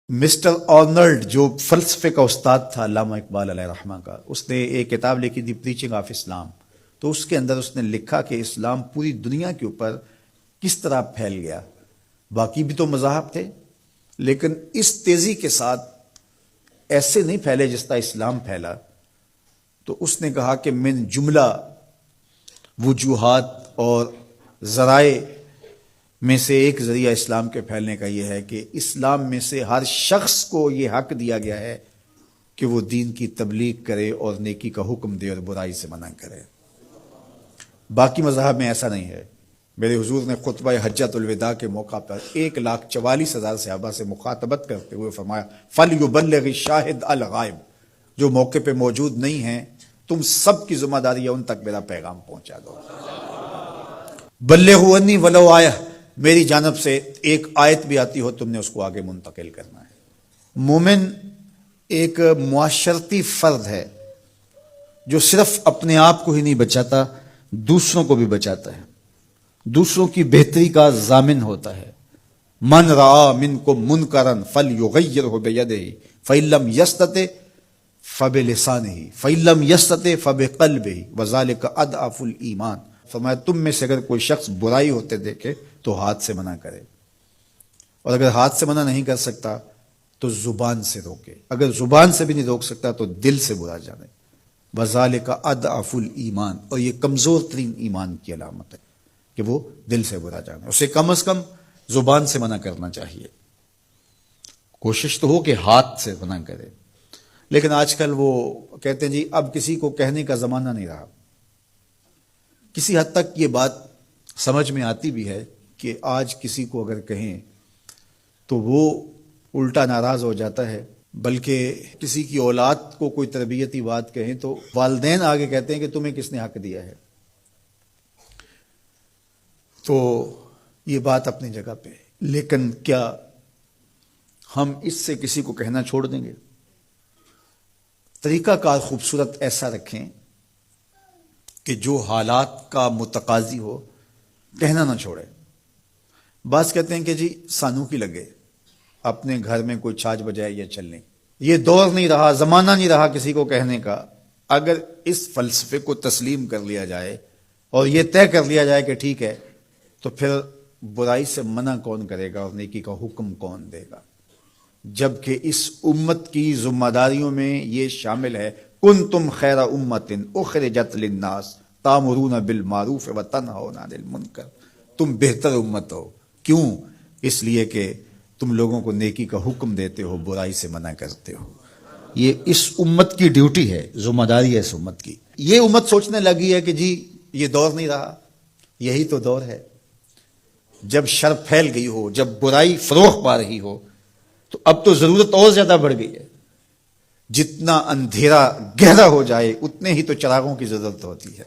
Mister Arnold جو فلسفے کا استاد تھا علامہ اقبال علیہ رحمہ کا، اس نے ایک کتاب لکھی تھی پریچنگ آف اسلام. تو اس کے اندر اس نے لکھا کہ اسلام پوری دنیا کے اوپر کس طرح پھیل گیا. باقی بھی تو مذاہب تھے لیکن اس تیزی کے ساتھ ایسے نہیں پھیلے جس طرح اسلام پھیلا. تو اس نے کہا کہ من جملہ وجوہات اور ذرائع میں سے ایک ذریعہ اسلام کے پھیلنے کا یہ ہے کہ اسلام میں سے ہر شخص کو یہ حق دیا گیا ہے کہ وہ دین کی تبلیغ کرے اور نیکی کا حکم دے اور برائی سے منع کرے. باقی مذاہب میں ایسا نہیں ہے. میرے حضور نے خطبہ حجۃ الوداع کے موقع پر 1,44,000 صحابہ سے مخاطبت کرتے ہوئے فرمایا فَلْيُبَلِّغِ الشَّاهِدُ الْغَائِبَ، جو موقع پہ موجود نہیں ہیں تم سب کی ذمہ داری ہے ان تک میرا پیغام پہنچا دو. بلغوا عنی ولو آیہ، میری جانب سے ایک آیت بھی آتی ہو تم نے اس کو آگے منتقل کرنا ہے. مومن ایک معاشرتی فرد ہے جو صرف اپنے آپ کو ہی نہیں بچاتا، دوسروں کو بھی بچاتا ہے، دوسروں کی بہتری کا ضامن ہوتا ہے. من رعا منکم منکرا فلیغیرہ بیدہ فإن لم یستطع فبلسانہ فإن لم یستطع فبقلبہ وذلک اضعف الایمان. فرمایا تم میں سے اگر کوئی شخص برائی ہوتے دیکھے تو ہاتھ سے منع کرے، اور اگر ہاتھ سے منع نہیں کر سکتا تو زبان سے روکے، اگر زبان سے بھی نہیں روک سکتا تو دل سے برا جانے. وذالک اضعف الایمان، اور یہ کمزور ترین ایمان کی علامت ہے کہ وہ دل سے برا جانے. اسے کم از کم زبان سے منع کرنا چاہیے. کوشش تو ہو کہ ہاتھ سے منع کرے، لیکن آج کل وہ کہتے ہیں جی اب کسی کو کہنے کا زمانہ نہیں رہا. کسی حد تک یہ بات سمجھ میں آتی بھی ہے کہ آج کسی کو اگر کہیں تو وہ الٹا ناراض ہو جاتا ہے، بلکہ کسی کی اولاد کو کوئی تربیتی بات کہیں تو والدین آگے کہتے ہیں کہ تمہیں کس نے حق دیا ہے. تو یہ بات اپنی جگہ پہ، لیکن کیا ہم اس سے کسی کو کہنا چھوڑ دیں گے؟ طریقہ کار خوبصورت ایسا رکھیں کہ جو حالات کا متقاضی ہو کہنا نہ چھوڑے. بعض کہتے ہیں کہ جی سانو کی لگے اپنے گھر میں کوئی چھاج بجائے یا چلنے. یہ دور نہیں رہا، زمانہ نہیں رہا کسی کو کہنے کا. اگر اس فلسفے کو تسلیم کر لیا جائے اور یہ طے کر لیا جائے کہ ٹھیک ہے، تو پھر برائی سے منع کون کرے گا اور نیکی کا حکم کون دے گا؟ جبکہ اس امت کی ذمہ داریوں میں یہ شامل ہے کنتم خیر امت اخرجت للناس تامرون بالمعروف وتنہون عن المنکر. تم بہتر امت ہو. کیوں؟ اس لیے کہ تم لوگوں کو نیکی کا حکم دیتے ہو، برائی سے منع کرتے ہو. یہ اس امت کی ڈیوٹی ہے، ذمہ داری ہے اس امت کی. یہ امت سوچنے لگی ہے کہ جی یہ دور نہیں رہا. یہی تو دور ہے. جب شر پھیل گئی ہو، جب برائی فروغ پا رہی ہو، تو اب تو ضرورت اور زیادہ بڑھ گئی ہے. جتنا اندھیرا گہرا ہو جائے اتنے ہی تو چراغوں کی ضرورت ہوتی ہے.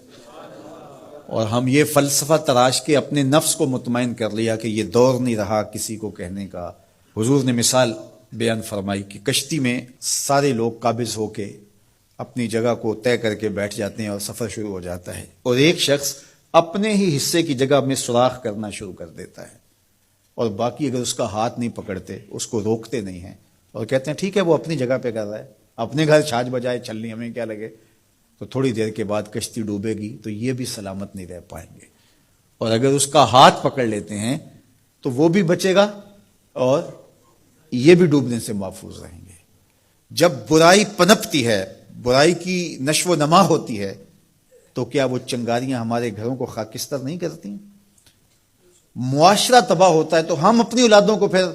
اور ہم یہ فلسفہ تراش کے اپنے نفس کو مطمئن کر لیا کہ یہ دور نہیں رہا کسی کو کہنے کا. حضور نے مثال بیان فرمائی کہ کشتی میں سارے لوگ قابض ہو کے اپنی جگہ کو طے کر کے بیٹھ جاتے ہیں اور سفر شروع ہو جاتا ہے، اور ایک شخص اپنے ہی حصے کی جگہ میں سوراخ کرنا شروع کر دیتا ہے، اور باقی اگر اس کا ہاتھ نہیں پکڑتے، اس کو روکتے نہیں ہیں اور کہتے ہیں ٹھیک ہے وہ اپنی جگہ پہ کر رہا ہے، اپنے گھر چھاج بجائے چلنی ہمیں کیا لگے. تو تھوڑی دیر کے بعد کشتی ڈوبے گی تو یہ بھی سلامت نہیں رہ پائیں گے. اور اگر اس کا ہاتھ پکڑ لیتے ہیں تو وہ بھی بچے گا اور یہ بھی ڈوبنے سے محفوظ رہیں گے. جب برائی پنپتی ہے، برائی کی نشو و نما ہوتی ہے، تو کیا وہ چنگاریاں ہمارے گھروں کو خاکستر نہیں کرتی؟ معاشرہ تباہ ہوتا ہے تو ہم اپنی اولادوں کو پھر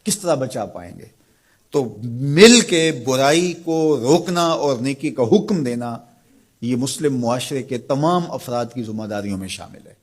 کس طرح بچا پائیں گے؟ تو مل کے برائی کو روکنا اور نیکی کا حکم دینا یہ مسلم معاشرے کے تمام افراد کی ذمہ داریوں میں شامل ہے.